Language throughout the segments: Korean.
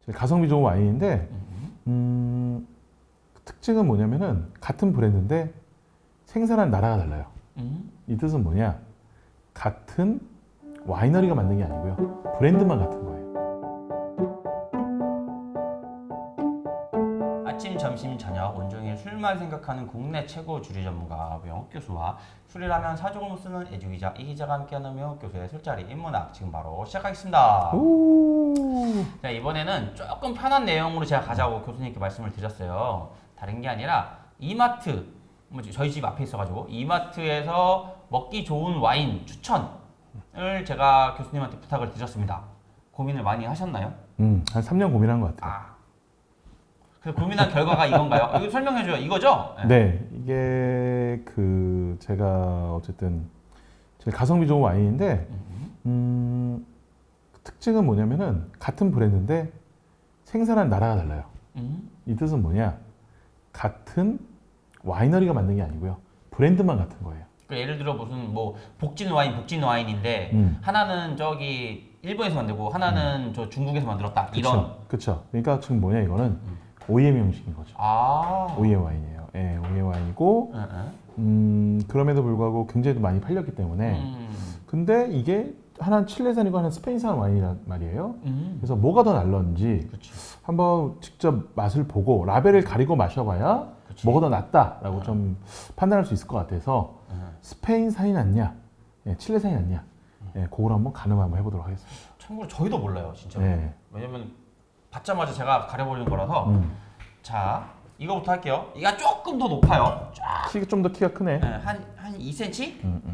제일 가성비 좋은 와인인데 특징은 뭐냐면은 같은 브랜드인데 생산한 나라가 달라요. 이 뜻은 뭐냐? 같은 와이너리가 만든 게 아니고요. 브랜드만 같은 거예요. 아침, 점심, 저녁 온종일 술만 생각하는 국내 최고 주류 전문가 명옥 교수와 술이라면 사족을 못 쓰는 애주기자 이 기자가 함께하는 명옥 교수의 술자리 인문학 지금 바로 시작하겠습니다. 자, 이번에는 조금 편한 내용으로 제가 가자고 교수님께 말씀을 드렸어요. 다른 게 아니라 이마트, 저희 집 앞에 있어가지고 이마트에서 먹기 좋은 와인 추천을 제가 교수님한테 부탁을 드렸습니다. 고민을 많이 하셨나요? 한 3년 고민한 것 같아요. 그래서 고민한 결과가 이건가요? 이거 설명해줘요. 이거죠? 네, 이게 제가 어쨌든 제일 가성비 좋은 와인인데 특징은 뭐냐면은 같은 브랜드인데 생산한 나라가 달라요. 이 뜻은 뭐냐? 같은 와이너리가 만든 게 아니고요. 브랜드만 같은 거예요. 그러니까 예를 들어 무슨 뭐 복진 와인인데 하나는 저기 일본에서 만들고 하나는 저 중국에서 만들었다. 이런. 그렇죠. 그러니까 지금 뭐냐 이거는 OEM 형식인 거죠. OEM 와인이에요. 예, OEM 와인이고 그럼에도 불구하고 굉장히 많이 팔렸기 때문에 근데 이게 하나는 칠레산이고 하나는 스페인산 와인이란 말이에요. 그래서 뭐가 더 낫는지 한번 직접 맛을 보고 라벨을 가리고 마셔봐야 뭐가 더 낫다라고 좀 판단할 수 있을 것 같아서 스페인산이 낫냐, 칠레산이 낫냐, 그걸 한번 가늠 한번 해보도록 하겠습니다. 참고로 저희도 몰라요, 진짜. 네. 왜냐면 받자마자 제가 가려버리는 거라서. 자, 이거부터 할게요. 이가 조금 더 높아요. 키가 좀 더 키가 크네. 네, 한 2cm?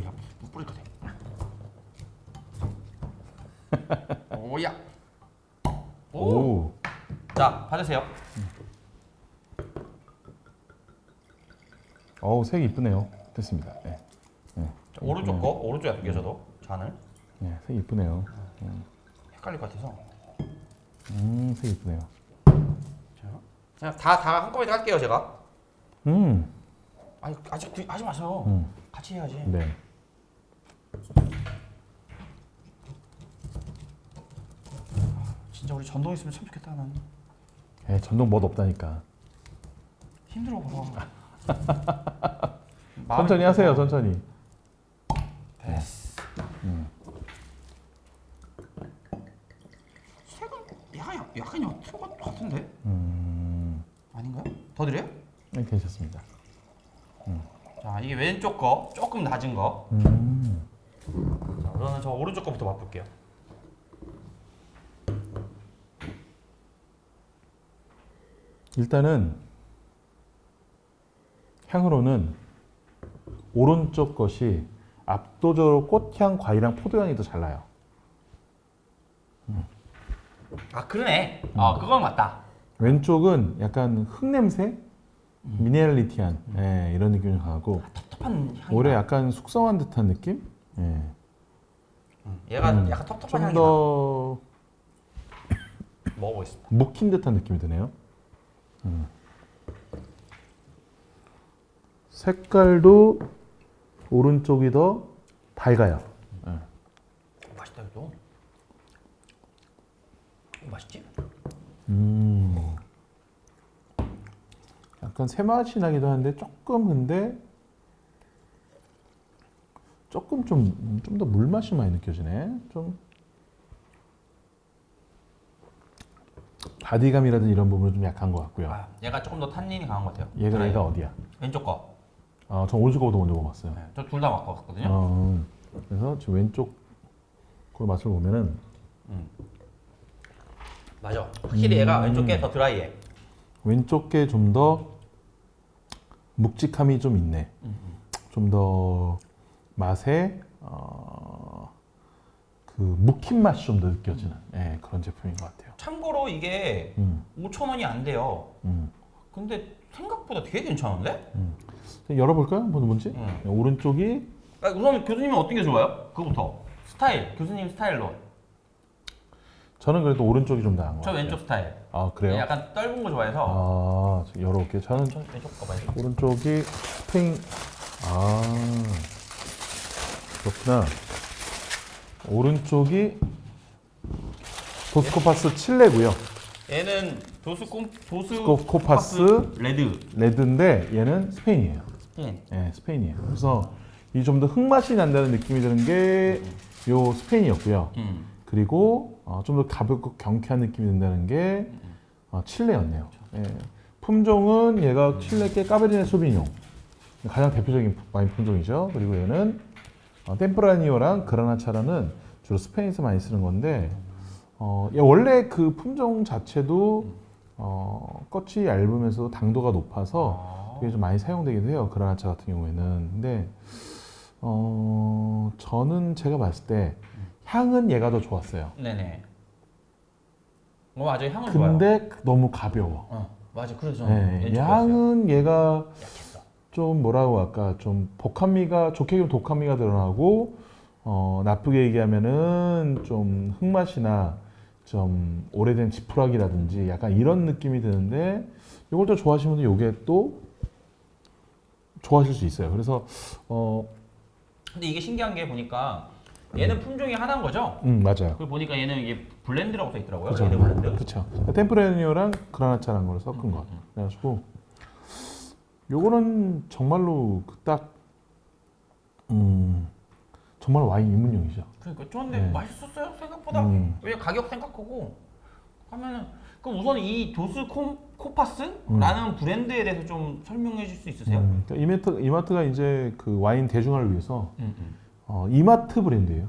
야, 뿌릴 것 같아. 오야. 오. 자, 받으세요. 색이 이쁘네요. 됐습니다. 네. 자, 오른쪽 거, 오른쪽에 할게요, 저도. 잔을. 네, 색이 이쁘네요. 헷갈릴 것 같아서. 색이 이쁘네요. 자, 그냥 다 한꺼번에 할게요, 제가. 아니, 아직 하지 마세요. 같이 해야지. 네. 진짜 우리 전동 있으면 참 좋겠다, 난. 전동 멋 없다니까. 힘들어, 그거. 천천히 하세요, 천천히. 됐어. 색은 약간 옅은 것 같은데? 아닌가요? 더 드려요? 네, 괜찮습니다. 자, 이게 왼쪽 거, 조금 낮은 거. 자, 우선은 저 오른쪽 거부터 맛볼게요. 일단은 향으로는 오른쪽 것이 압도적으로 꽃향, 과일향, 포도향이 더 잘 나요. 그러네. 그건 맞다. 왼쪽은 약간 흙냄새, 미네랄리티한 이런 느낌이 강하고 텁텁한 향이. 올해 약간 숙성한 듯한 느낌? 얘가 약간 텁텁한 향이 좀 더 먹어보겠습니다. 묵힌 듯한 느낌이 드네요. 색깔도 오른쪽이 더 밝아요. 맛있다, 이거. 이거 맛있지? 약간 새맛이 나기도 하는데 조금 좀 더 물맛이 많이 느껴지네. 좀 바디감이라든지 이런 부분은 좀 약한 것 같고요. 얘가 조금 더 탄닌이 강한 것 같아요. 얘가 어디야? 왼쪽 거. 전 오른쪽 거부터 먼저 먹었어요. 네, 저 둘 다 맛봤거든요. 그래서 지금 왼쪽 그 맛을 보면은 맞아. 확실히 얘가 왼쪽 게 더 드라이해. 왼쪽 게 좀 더 묵직함이 좀 있네. 좀 더 맛에 그 묵힌 맛이 좀 더 느껴지는 그런 제품인 것 같아요. 참고로 이게 5,000원이 안 돼요. 근데 생각보다 되게 괜찮은데? 열어볼까요? 뭔지? 오른쪽이 우선 교수님은 어떤 게 좋아요? 그거부터. 스타일, 교수님 스타일로. 저는 그래도 오른쪽이 좀 나은 것 저 같아요. 왼쪽 스타일. 아 그래요? 약간 떫은 거 좋아해서. 열어볼게요. 저는 전 왼쪽 거 봐야지. 오른쪽이 스페인. 그렇구나. 오른쪽이 도스코파스 칠레고요. 얘는 도스코파스 레드인데 얘는 스페인이에요. 스페인. 네, 스페인이에요. 그래서 이 좀 더 흙맛이 난다는 느낌이 드는 게 요 스페인이었고요. 그리고 좀 더 가볍고 경쾌한 느낌이 든다는 게 칠레였네요. 예. 품종은 얘가 칠레께 까베르네 소비뇽 가장 대표적인 와인 품종이죠. 그리고 얘는 템프라니오랑 그라나차라는 주로 스페인에서 많이 쓰는 건데 얘 원래 그 품종 자체도 껍질이 얇으면서 당도가 높아서 그게 좀 많이 사용되기도 해요. 그라나차 같은 경우에는. 근데 저는 제가 봤을 때 향은 얘가 더 좋았어요. 네네. 맞아요. 향은 좋아요. 근데 너무 가벼워. 맞아. 그래서 네, 향은 얘가 약했어. 좀 뭐라고 할까, 좀 독한미가, 좋게 얘기하면 독한미가 드러나고 나쁘게 얘기하면은 좀 흙맛이나 좀 오래된 지푸라기라든지 약간 이런 느낌이 드는데 이걸 또 좋아하시는 분은 이게 또 좋아하실 수 있어요. 그래서 근데 이게 신기한 게 보니까 얘는 품종이 하나인 거죠? 맞아요. 그리고 보니까 얘는 이게 블렌드라고 써 있더라고요. 그쵸. 레드 블렌드. 그렇죠. 템프레니오랑 그라나차라는 걸 섞은 거. 그래가지고 요거는 정말로 딱 정말 와인 입문용이죠. 그러니까 근데 네. 맛있었어요 생각보다. 왜 가격 생각하고 하면은 그럼 우선 이 도스코파스라는 브랜드에 대해서 좀 설명해 줄 수 있으세요? 그러니까 이마트가 이제 그 와인 대중화를 위해서 이마트 브랜드예요.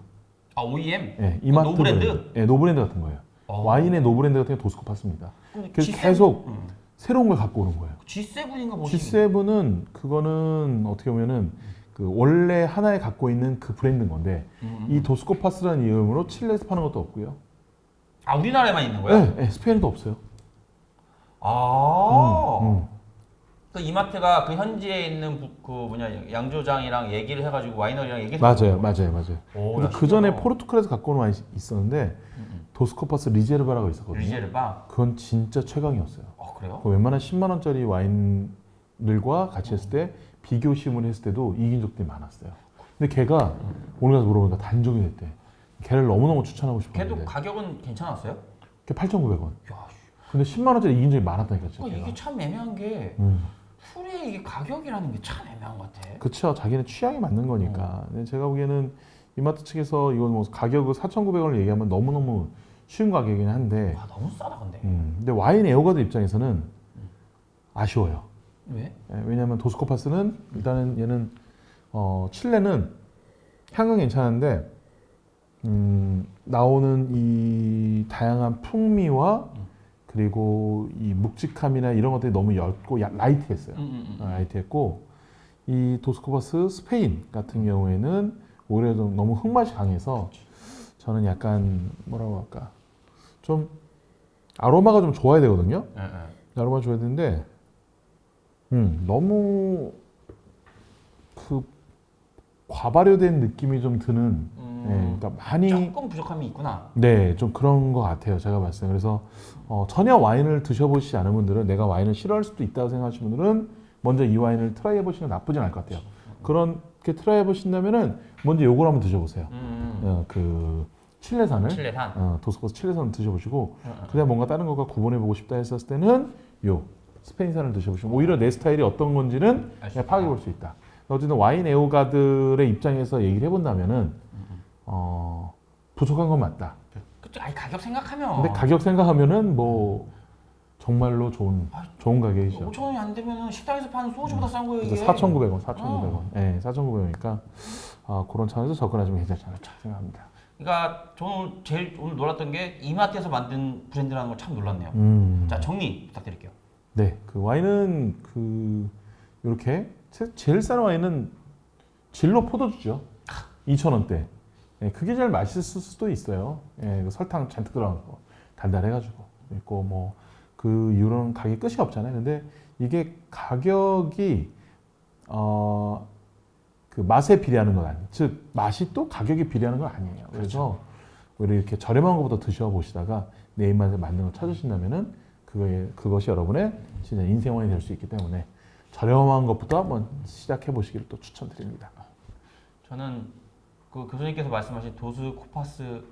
아 OEM? 네, 이마트 노브랜드? 네, 노브랜드 같은 거예요. 와인의 노브랜드 같은 게 도스코파스입니다. 그래서 G7? 계속 새로운 걸 갖고 오는 거예요. G7인가 뭐지? G7은 그거는 어떻게 보면은 그 원래 하나에 갖고 있는 그 브랜드인 건데 이 도스코파스라는 이름으로 칠레에서 파는 것도 없고요. 아 우리나라에만 있는 거야? 네, 네, 스페인도 없어요. 그 이마트가 그 현지에 있는 양조장이랑 얘기를 해가지고 와이너리랑 얘기해서 맞아요. 오, 근데 그 전에 포르투갈에서 갖고 온 와인이 있었는데 도스코파스 리제르바라고 있었거든요. 리제르바? 그건 진짜 최강이었어요. 그래요? 그 웬만한 10만 원짜리 와인들과 같이 했을 때 비교 시음을 했을 때도 이긴 적들이 많았어요. 근데 걔가 오늘 가서 물어보니까 단종이 됐대. 걔를 너무너무 추천하고 싶었는데. 걔도 가격은 괜찮았어요? 걔 8,900원. 야, 근데 10만 원짜리 이긴 적이 많았다니까 진짜. 이게 참 애매한 게 음. 술의 이게 가격이라는 게 참 애매한 것 같아. 그쵸. 자기네 취향에 맞는 거니까. 근데 제가 보기에는 이마트 측에서 이건 뭐 가격을 4,900원을 얘기하면 너무너무 쉬운 가격이긴 한데. 너무 싸다 근데. 근데 와인 애호가들 입장에서는 아쉬워요. 왜? 왜냐하면 도스코파스는 일단은 얘는 칠레는 향은 괜찮은데 나오는 이 다양한 풍미와 그리고 이 묵직함이나 이런 것들이 너무 옅고 라이트했어요. 라이트했고 이 도스코파스 스페인 같은 경우에는 오히려 좀 너무 흙맛이 강해서 저는 약간 뭐라고 할까 좀 아로마가 좀 좋아야 되거든요. 아로마 줘야 되는데 너무 그 과발효된 느낌이 좀 드는 그러니까 많이 조금 부족함이 있구나. 네, 좀 그런 것 같아요. 제가 봤을 때. 그래서 전혀 와인을 드셔보시지 않은 분들은 내가 와인을 싫어할 수도 있다고 생각하시는 분들은 먼저 이 와인을 트라이 해보시는 건 나쁘진 않을 것 같아요. 그렇게 트라이 해보신다면은 먼저 요걸 한번 드셔보세요. 그 칠레산. 도스코파스 칠레산을 드셔보시고 그냥 뭔가 다른 것과 구분해보고 싶다 했었을 때는 요 스페인산을 드셔보시면 오히려 내 스타일이 어떤 건지는 그냥 파악해 볼 수 있다. 어쨌든 와인 애호가들의 입장에서 얘기를 해본다면은 부족한 건 맞다. 그쵸? 아니 가격 생각하면. 근데 가격 생각하면은 뭐 정말로 좋은 가격이죠. 5,000원이 안 되면 식당에서 파는 소주보다 싼 거예요 이게. 4,900원, 4,900원. 네, 4,900원이니까 그런 차원에서 접근하시면 괜찮지 않을까 생각합니다. 그러니까 저는 제일 오늘 놀랐던 게 이마트에서 만든 브랜드라는 걸 참 놀랐네요. 자 정리 부탁드릴게요. 네, 그 와인은 이렇게 제일 싼 와인은 진로 포도주죠. 2,000원대. 예, 그게 제일 맛있을 수도 있어요. 예, 그 설탕 잔뜩 들어간 거 달달해가지고 있고 뭐 그 이후로는 가격이 끝이 없잖아요. 근데 이게 가격이 그 맛에 비례하는 건 아니에요. 즉 맛이 또 가격에 비례하는 건 아니에요. 그래서 오히려 이렇게 저렴한 것부터 드셔보시다가 내 입맛에 맞는 걸 찾으신다면은 그것이 여러분의 진짜 인생원이 될 수 있기 때문에 저렴한 것부터 한번 시작해 보시기를 또 추천드립니다. 저는 그 교수님께서 말씀하신 도스 코파스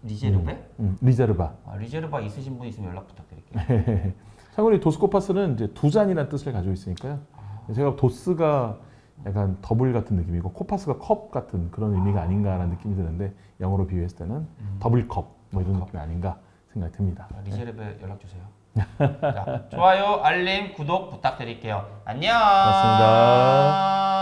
리제르베? 리제르바. 리제르바 있으신 분 있으면 연락 부탁드릴게요. 참고로 도스코파스는 이제 두 잔이라는 뜻을 가지고 있으니까요. 제가 도스가 약간 더블 같은 느낌이고 코파스가 컵 같은 그런 의미가 아닌가라는 느낌이 드는데 영어로 비유했을 때는 더블 컵 뭐 이런 느낌이 아닌가 생각이 듭니다. 리제르베 연락 주세요. 자, 좋아요, 알림, 구독 부탁드릴게요. 안녕. 고맙습니다.